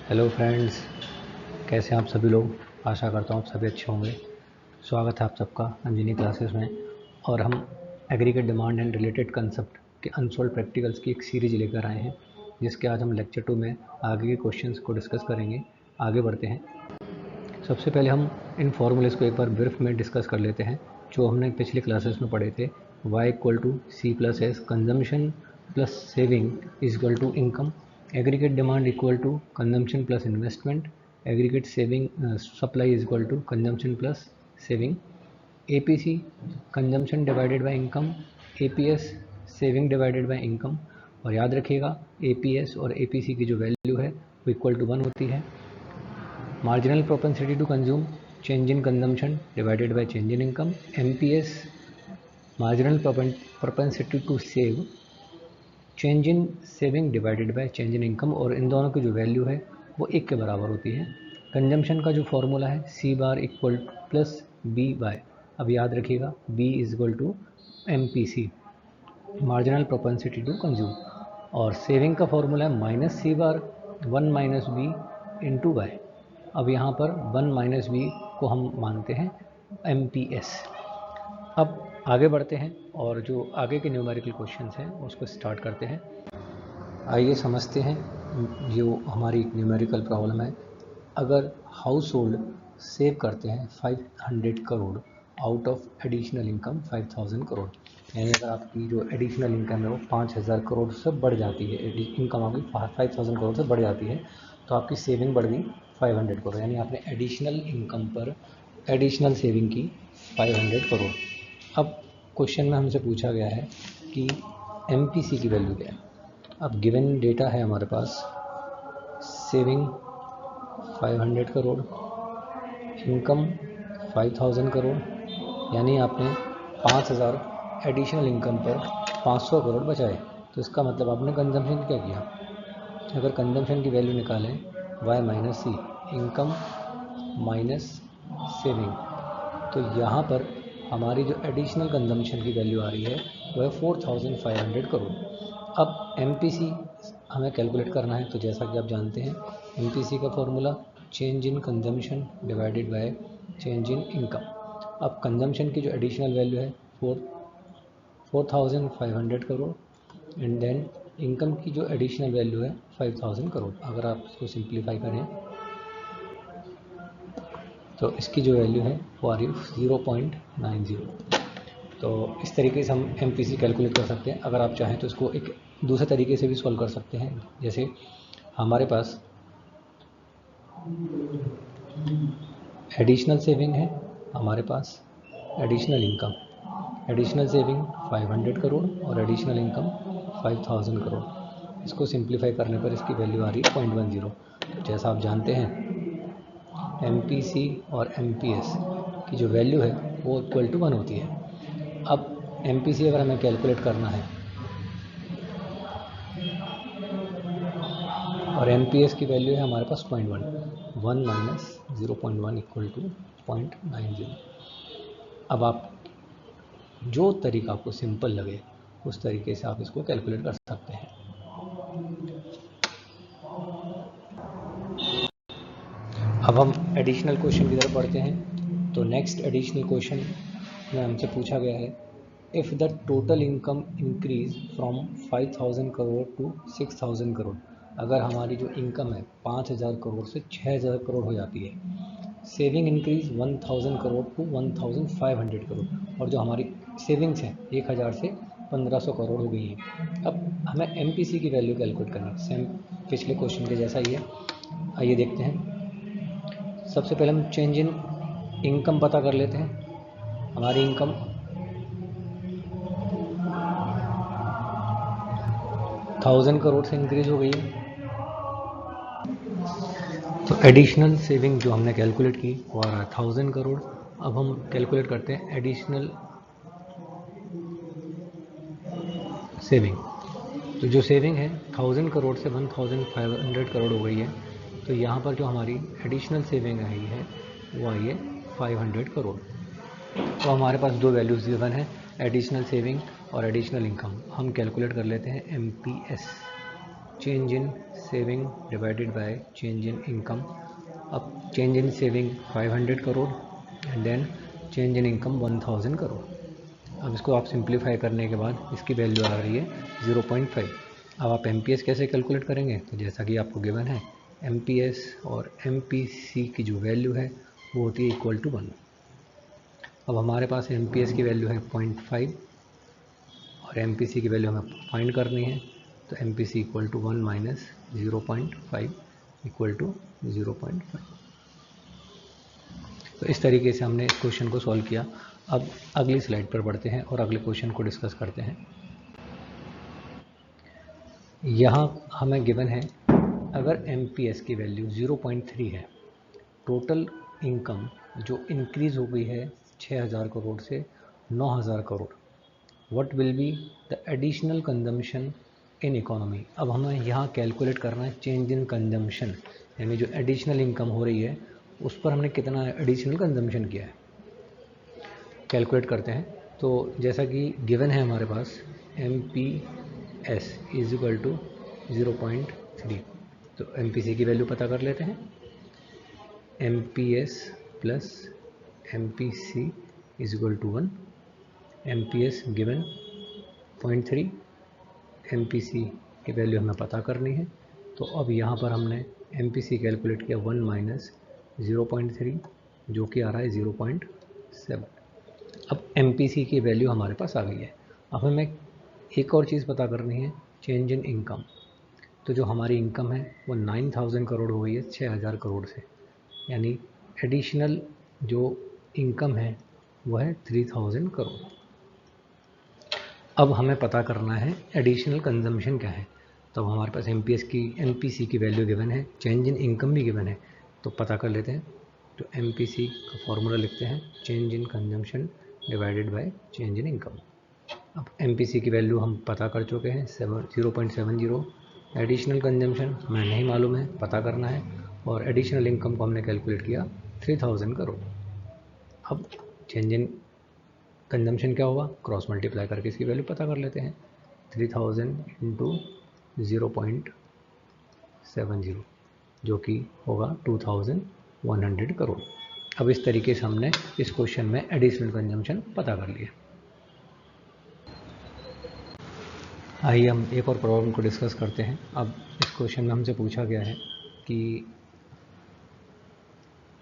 Hello friends, कैसे हैं आप सभी लोग। आशा करता हूँ आप सभी अच्छे होंगे। स्वागत है आप सबका अंजनी क्लासेस में। और हम aggregate demand and related concept के अनसॉल्व प्रैक्टिकल्स की एक सीरीज लेकर आए हैं, जिसके आज हम लेक्चर 2 में आगे के क्वेश्चंस को डिस्कस करेंगे। आगे बढ़ते हैं। सबसे पहले हम इन फॉर्मूलेस को एक बार ब्रीफ में डिस्कस कर लेते हैं, जो हमने पिछले क्लासेस में पढ़े थे। y equal to C plus S consumption plus saving is equal to income, aggregate demand equal to consumption plus investment, aggregate saving supply is equal to consumption plus saving, APC consumption divided by income, APS saving divided by income. और याद रखिएगा APS और APC की जो value है वो equal to 1 होती है। Marginal propensity to consume, change in consumption divided by change in income. MPS, marginal propensity to save, change in saving divided by change in income। और इन दोनों की जो वैल्यू है वो 1 के बराबर होती है। कंजम्पशन का जो फॉर्मूला है C bar equal plus B by, अब याद रखिएगा B is equal to MPC, marginal propensity to consume. और सेविंग का फॉर्मूला है minus C bar 1 minus B into by. अब यहाँ पर 1 माइनस बी को हम मानते हैं MPS। अब आगे बढ़ते हैं और जो आगे के न्यूमेरिकल क्वेश्चंस हैं उसको स्टार्ट करते हैं। आइए समझते हैं जो हमारी न्यूमेरिकल प्रॉब्लम है। अगर हाउस होल्ड सेव करते हैं 500 crore out of additional income 5000 crore, यानी अगर आपकी जो एडिशनल इनकम है वो 5000 करोड़ से बढ़ जाती है, इनकम आपकी 5000 करोड़ से बढ़ जाती है, तो आपकी सेविंग बढ़ गई 500 करोड़। यानी आपने एडिशनल इनकम पर एडिशनल सेविंग की 500 करोड़। अब क्वेश्चन में हमसे पूछा गया है कि MPC की वैल्यू क्या है। अब गिवन डेटा है हमारे पास, सेविंग 500 करोड़, इनकम 5000 करोड़, यानी आपने 5000 एडिशनल इनकम पर 500 करोड़ बचाए। तो इसका मतलब आपने कंजम्पशन क्या किया। अगर कंजम्पशन की वैल्यू निकालें y माइनस सी, इनकम माइनस सेविंग, तो यहाँ पर हमारी जो एडिशनल कंजम्पशन की वैल्यू आ रही है वो है 4500 करोड़। अब MPC हमें कैलकुलेट करना है, तो जैसा कि आप जानते हैं MPC का formula change in consumption divided by change in income. अब कंजम्पशन की जो एडिशनल वैल्यू है 4500 करोड़, एंड देन इनकम की जो एडिशनल वैल्यू है 5000 करोड़। अगर आप इसको सिंप्लीफाई करें तो इसकी जो वैल्यू है वो आ रही है 0.90। तो इस तरीके से हम MPC कैलकुलेट कर सकते हैं। अगर आप चाहें तो इसको एक दूसरे तरीके से भी सॉल्व कर सकते हैं। जैसे हमारे पास एडिशनल सेविंग है, हमारे पास additional income, additional saving 500 crore और एडिशनल इनकम 5000 करोड़। इसको सिंप्लीफाई करने पर इसकी वैल्यू आ रही है 0.10। तो जैसा आप जानते हैं MPC और MPS की जो वैल्यू है वो इक्वल टू 1 होती है। अब MPC अगर हमें कैलकुलेट करना है और MPS की वैल्यू है हमारे पास 1 माइनस 0.1 इक्वल टू 0.90। अब आप जो तरीका आपको सिंपल लगे उस तरीके से आप इसको कैलकुलेट कर सकते हैं। अब हम एडिशनल क्वेश्चन की तरफ बढ़ते हैं। तो नेक्स्ट एडिशनल क्वेश्चन में हमसे पूछा गया है, if the total income increase from 5000 crore to 6000 crore. अगर हमारी जो इनकम है 5000 करोड़ से 6000 करोड़ हो जाती है, saving increase 1000 crore to 1500 crore, और जो हमारी सेविंग्स हैं 1000 से 1500 करोड़ हो गई हैं। अब हमें MPC की वैल्यू कैलकुलेट करनी है, सेम पिछले क्वेश्चन के जैसा ही है। आइए देखते हैं। सबसे पहले हम चेंज इन इनकम पता कर लेते हैं। हमारी इनकम 1000 करोड़ से इंक्रीज हो गई है, तो एडिशनल सेविंग जो हमने कैलकुलेट की वो आ रहा है 1000 करोड़। अब हम कैलकुलेट करते हैं एडिशनल सेविंग। तो जो सेविंग है 1000 करोड़ से 1500 करोड़ हो गई है, तो यहाँ पर जो हमारी एडिशनल सेविंग आई है वो आई है 500 करोड़। तो हमारे पास दो वैल्यूज़ गिवन है, एडिशनल सेविंग और एडिशनल इनकम। हम कैलकुलेट कर लेते हैं MPS। Change in saving divided by change in income. अब change in saving 500 crore and then change in income 1000 crore. अब इसको आप सिंप्लीफाई करने के बाद इसकी वैल्यू आ रही है 0.5। अब आप MPS कैसे कैलकुलेट करेंगे, तो जैसा कि आपको गिवन है MPS और MPC की जो वैल्यू है वो होती है इक्वल टू 1। अब हमारे पास MPS की वैल्यू है 0.5 और MPC की वैल्यू हमें फाइंड करनी है, तो MPC equal to 1 minus 0.5 equal to 0.5। तो इस तरीके से हमने इस क्वेश्चन को सॉल्व किया। अब अगली स्लाइड पर बढ़ते हैं और अगले क्वेश्चन को डिस्कस करते हैं। यहाँ हमें गिवन है अगर MPS की वैल्यू 0.3 है, टोटल इनकम जो इंक्रीज हो गई है 6000 करोड़ से 9000 crore, what will be the additional consumption in economy. अब हमें यहाँ कैलकुलेट करना है चेंज इन कंजम्पशन, यानी जो एडिशनल इनकम हो रही है उस पर हमने कितना एडिशनल कंजम्पशन किया है, कैलकुलेट करते हैं। तो जैसा कि गिवन है हमारे पास MPS इज इक्वल टू 0.3, तो MPC की वैल्यू पता कर लेते हैं। MPS plus MPC is equal to 1। MPS given 0.3, MPC की वैल्यू हमें पता करनी है। तो अब यहाँ पर हमने MPC कैलकुलेट किया 1 माइनस 0.3 जो कि आ रहा है 0.7। अब MPC की वैल्यू हमारे पास आ गई है। अब हमें एक और चीज़ पता करनी है, चेंज इन इनकम। तो जो हमारी इनकम है वो 9000 करोड़ हो गई है 6000 करोड़ से, यानी एडिशनल जो इनकम है वो है 3000 करोड़। अब हमें पता करना है एडिशनल कंजम्पशन क्या है। तो अब हमारे पास MPC की वैल्यू गिवन है, चेंज इन इनकम भी गिवन है, तो पता कर लेते हैं। तो MPC का फॉर्मूला लिखते हैं change in consumption divided by change in income. अब MPC की वैल्यू हम पता कर चुके हैं 0.70। एडिशनल कंजम्पशन हमें नहीं मालूम है, पता करना है, और एडिशनल इनकम को हमने कैलकुलेट किया 3000 करोड़। अब चेंज इन कंजम्पशन क्या होगा, क्रॉस मल्टीप्लाई करके इसकी वैल्यू पता कर लेते हैं। 3000 इंटू 0.70 जो कि होगा 2100 करोड़। अब इस तरीके से हमने इस क्वेश्चन में एडिशनल कंजम्पशन पता कर लिया। आइए हम एक और प्रॉब्लम को डिस्कस करते हैं। अब इस क्वेश्चन में हमसे पूछा गया है कि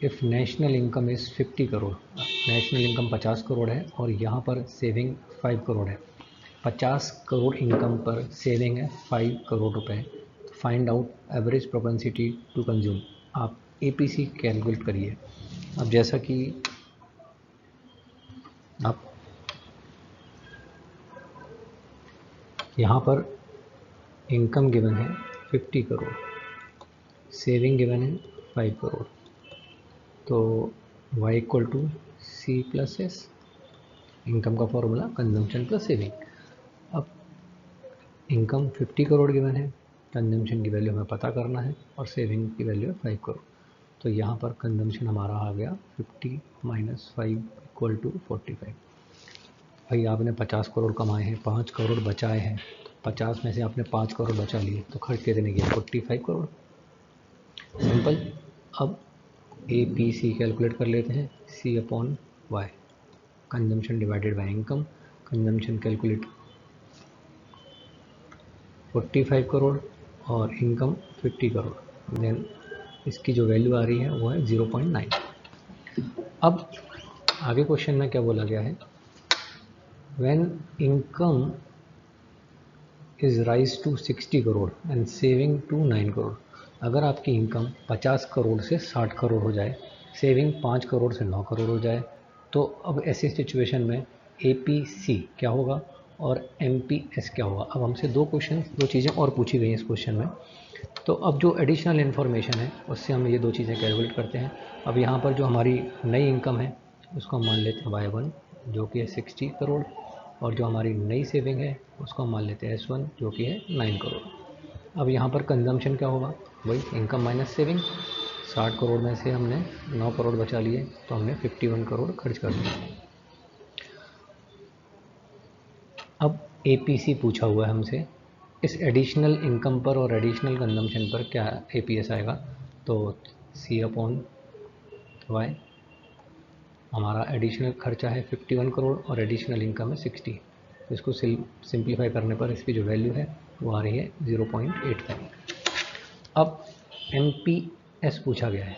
if national income is 50 crore, national income 50 crore है और यहाँ पर सेविंग 5 करोड़ है। 50 करोड़ इनकम पर सेविंग है 5 करोड़ रुपए। Find out average propensity to consume. आप APC कैलकुलेट करिए। अब जैसा कि आप यहाँ पर इनकम गिवन है 50 करोड़, सेविंग गिवन है 5 करोड़, तो y equal to C plus S। Income का फॉर्मूला कंजम्पशन प्लस सेविंग। अब इनकम 50 करोड़ गिवन है, कंजम्पशन की वैल्यू हमें पता करना है और सेविंग की वैल्यू है 5 करोड़। तो यहाँ पर कंजम्पशन हमारा आ गया 50 माइनस 5 इक्वल टू 45। भाई आपने 50 करोड़ कमाए हैं, 5 करोड़ बचाए हैं, तो 50 में से आपने 5 करोड़ बचा लिए, तो खर्च कितने किया, 45 करोड़। सिंपल। अब APC कैलकुलेट कर लेते हैं, C upon Y, consumption divided by income. Consumption calculate 45 crore और इनकम 50 करोड़, देन इसकी जो वैल्यू आ रही है वो है 0.9। अब आगे क्वेश्चन में क्या बोला गया है, when income is rise to 60 crore and saving to 9 crore. अगर आपकी इनकम 50 करोड़ से 60 करोड़ हो जाए, सेविंग 5 करोड़ से 9 करोड़ हो जाए, तो अब ऐसी सिचुएशन में APC क्या होगा और MPS क्या होगा। अब हमसे दो चीज़ें और पूछी गई हैं इस क्वेश्चन में। तो अब जो एडिशनल इन्फॉर्मेशन है उससे हम ये दो चीज़ें कैलकुलेट करते हैं। अब यहाँ पर जो हमारी नई इनकम है उसको हम मान लेते हैं Y1 जो कि है 60 करोड़, और जो हमारी नई सेविंग है उसको हम मान लेते हैं S1 जो कि है 9 करोड़। अब यहाँ पर कंजम्पशन क्या होगा, वही इनकम माइनस सेविंग। 60 करोड़ में से हमने 9 करोड़ बचा लिए, तो हमने 51 करोड़ खर्च कर दिए। अब APC पूछा हुआ है हमसे इस एडिशनल इनकम पर और एडिशनल कंजम्पशन पर क्या APS आएगा, तो C/Y, हमारा एडिशनल खर्चा है 51 करोड़ और एडिशनल इनकम है 60, तो इसको सिंप्लीफाई करने पर इसकी जो वैल्यू है वो आ रही है 0.85। अब MPS पूछा गया है,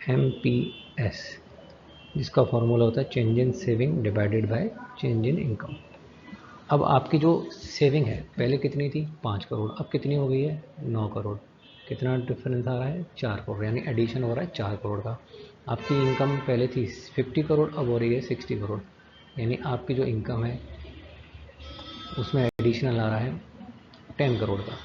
MPS जिसका फॉर्मूला होता है change in saving divided by change in income. अब आपकी जो सेविंग है पहले कितनी थी 5 करोड़, अब कितनी हो गई है 9 करोड़, कितना डिफरेंस आ रहा है 4 करोड़, यानी एडिशन हो रहा है 4 करोड़ का। आपकी इनकम पहले थी 50 करोड़, अब हो रही है 60 करोड़, यानी आपकी जो इनकम है उसमें एडिशनल आ रहा है 10 करोड़ का।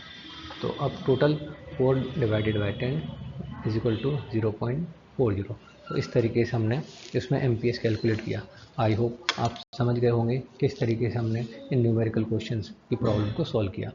तो अब total 4 divided by 10 is equal to 0.40। तो इस तरीके से हमने इसमें MPS कैलकुलेट किया। आई होप आप समझ गए होंगे किस तरीके से हमने इन न्यूमेरिकल क्वेश्चंस की प्रॉब्लम को सॉल्व किया।